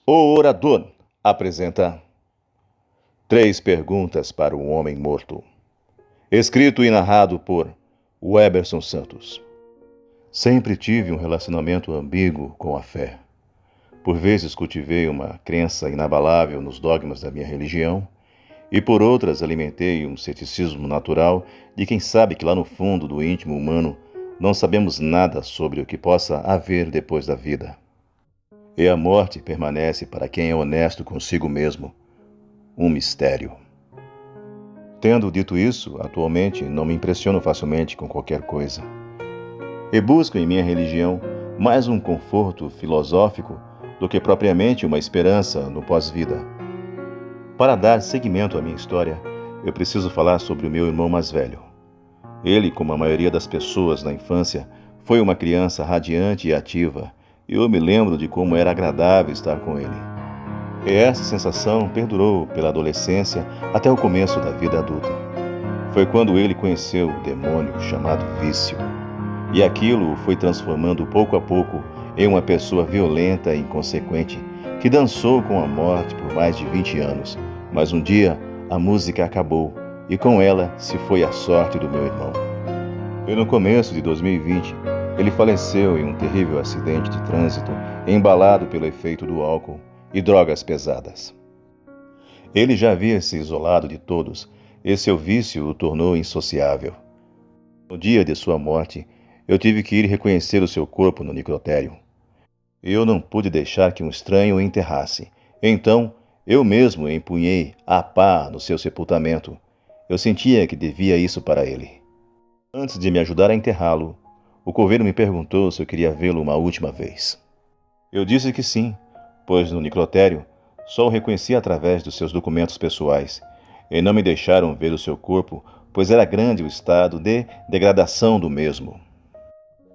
O Orador apresenta Três Perguntas para um Homem Morto. Escrito e narrado por Weberson Santos. Sempre tive um relacionamento ambíguo com a fé. Por vezes cultivei uma crença inabalável nos dogmas da minha religião, e por outras alimentei um ceticismo natural de quem sabe que lá no fundo do íntimo humano não sabemos nada sobre o que possa haver depois da vida. E a morte permanece para quem é honesto consigo mesmo um mistério. Tendo dito isso, atualmente não me impressiono facilmente com qualquer coisa. E busco em minha religião mais um conforto filosófico do que propriamente uma esperança no pós-vida. Para dar seguimento à minha história, eu preciso falar sobre o meu irmão mais velho. Ele, como a maioria das pessoas na infância, foi uma criança radiante e ativa, e eu me lembro de como era agradável estar com ele. E essa sensação perdurou pela adolescência até o começo da vida adulta. Foi quando ele conheceu o demônio chamado vício. E aquilo o foi transformando pouco a pouco em uma pessoa violenta e inconsequente que dançou com a morte por mais de 20 anos. Mas um dia a música acabou e com ela se foi a sorte do meu irmão. E no começo de 2020, ele faleceu em um terrível acidente de trânsito embalado pelo efeito do álcool e drogas pesadas. Ele já havia se isolado de todos e seu vício o tornou insociável. No dia de sua morte, eu tive que ir reconhecer o seu corpo no necrotério. Eu não pude deixar que um estranho o enterrasse. Então, eu mesmo empunhei a pá no seu sepultamento. Eu sentia que devia isso para ele. Antes de me ajudar a enterrá-lo, o coveiro me perguntou se eu queria vê-lo uma última vez. Eu disse que sim, pois no necrotério só o reconheci através dos seus documentos pessoais, e não me deixaram ver o seu corpo, pois era grande o estado de degradação do mesmo.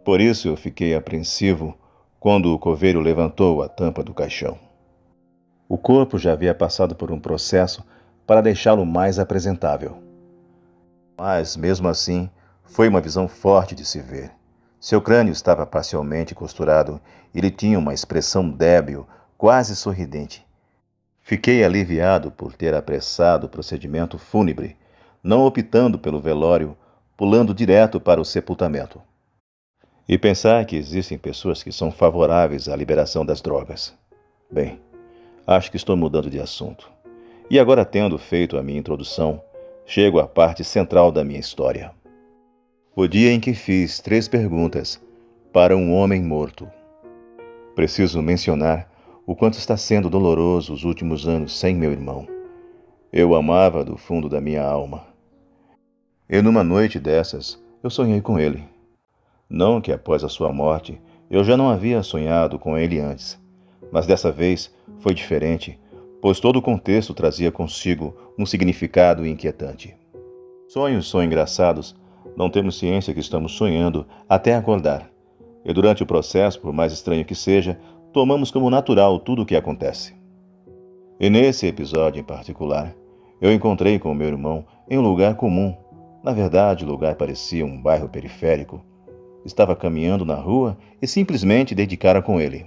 Por isso eu fiquei apreensivo quando o coveiro levantou a tampa do caixão. O corpo já havia passado por um processo para deixá-lo mais apresentável. Mas, mesmo assim, foi uma visão forte de se ver. Seu crânio estava parcialmente costurado e ele tinha uma expressão débil, quase sorridente. Fiquei aliviado por ter apressado o procedimento fúnebre, não optando pelo velório, pulando direto para o sepultamento. E pensar que existem pessoas que são favoráveis à liberação das drogas. Bem, acho que estou mudando de assunto. E agora, tendo feito a minha introdução, chego à parte central da minha história. O dia em que fiz 3 perguntas para um homem morto. Preciso mencionar o quanto está sendo doloroso os últimos anos sem meu irmão. Eu o amava do fundo da minha alma. E numa noite dessas, eu sonhei com ele. Não que após a sua morte eu já não havia sonhado com ele antes, mas dessa vez foi diferente, pois todo o contexto trazia consigo um significado inquietante. Sonhos são engraçados, não temos ciência que estamos sonhando até acordar, e durante o processo, por mais estranho que seja, tomamos como natural tudo o que acontece. E nesse episódio em particular, eu encontrei com o meu irmão em um lugar comum. Na verdade, o lugar parecia um bairro periférico. Estava caminhando na rua e simplesmente dei de cara com ele.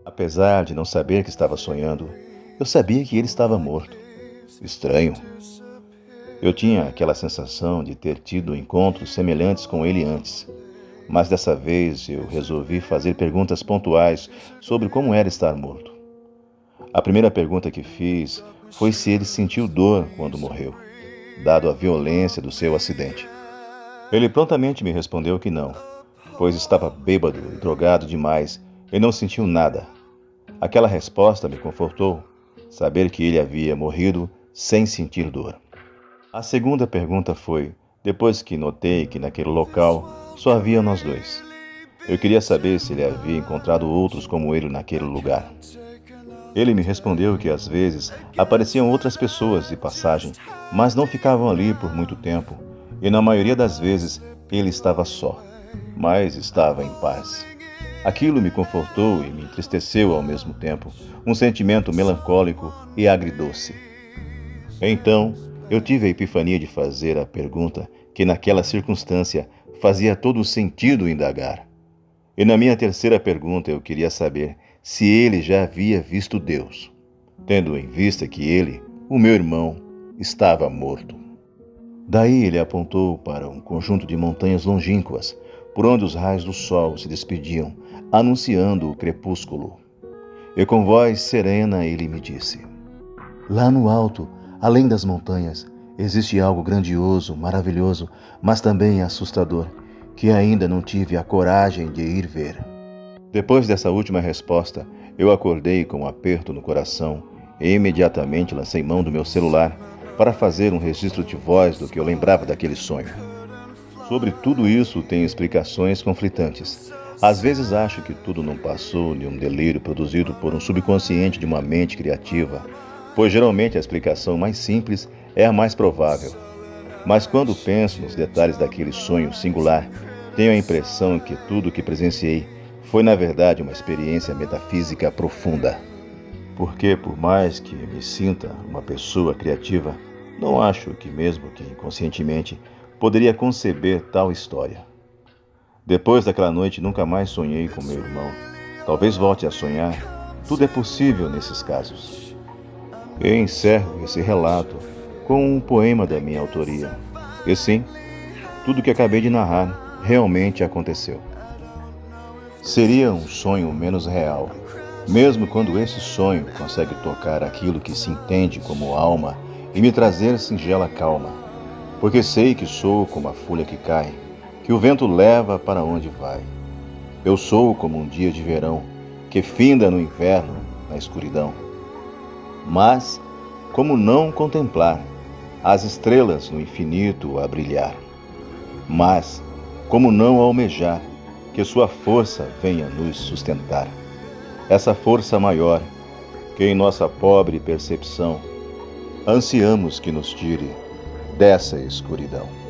Apesar de não saber que estava sonhando, eu sabia que ele estava morto. Estranho. Eu tinha aquela sensação de ter tido encontros semelhantes com ele antes, mas dessa vez eu resolvi fazer perguntas pontuais sobre como era estar morto. A primeira pergunta que fiz foi se ele sentiu dor quando morreu, dado a violência do seu acidente. Ele prontamente me respondeu que não, pois estava bêbado e drogado demais e não sentiu nada. Aquela resposta me confortou, saber que ele havia morrido sem sentir dor. A segunda pergunta foi, depois que notei que naquele local só havia nós dois. Eu queria saber se ele havia encontrado outros como ele naquele lugar. Ele me respondeu que às vezes apareciam outras pessoas de passagem, mas não ficavam ali por muito tempo, e na maioria das vezes ele estava só, mas estava em paz. Aquilo me confortou e me entristeceu ao mesmo tempo, um sentimento melancólico e agridoce. Então, eu tive a epifania de fazer a pergunta que naquela circunstância fazia todo o sentido indagar. E na minha terceira pergunta eu queria saber se ele já havia visto Deus, tendo em vista que ele, o meu irmão, estava morto. Daí ele apontou para um conjunto de montanhas longínquas, por onde os raios do sol se despediam, anunciando o crepúsculo. E com voz serena ele me disse: lá no alto, além das montanhas, existe algo grandioso, maravilhoso, mas também assustador, que ainda não tive a coragem de ir ver. Depois dessa última resposta, eu acordei com um aperto no coração e imediatamente lancei mão do meu celular para fazer um registro de voz do que eu lembrava daquele sonho. Sobre tudo isso tem explicações conflitantes. Às vezes acho que tudo não passou de um delírio produzido por um subconsciente de uma mente criativa, pois geralmente a explicação mais simples é a mais provável. Mas quando penso nos detalhes daquele sonho singular, tenho a impressão que tudo o que presenciei foi na verdade uma experiência metafísica profunda. Porque, por mais que me sinta uma pessoa criativa, não acho que, mesmo que inconscientemente, poderia conceber tal história. Depois daquela noite, nunca mais sonhei com meu irmão. Talvez volte a sonhar. Tudo é possível nesses casos. E encerro esse relato com um poema da minha autoria. E sim, tudo o que acabei de narrar realmente aconteceu. Seria um sonho menos real, mesmo quando esse sonho consegue tocar aquilo que se entende como alma e me trazer singela calma, porque sei que sou como a folha que cai, que o vento leva para onde vai. Eu sou como um dia de verão, que finda no inverno, na escuridão. Mas, como não contemplar as estrelas no infinito a brilhar? Mas, como não almejar que sua força venha nos sustentar? Essa força maior, que em nossa pobre percepção, ansiamos que nos tire dessa escuridão.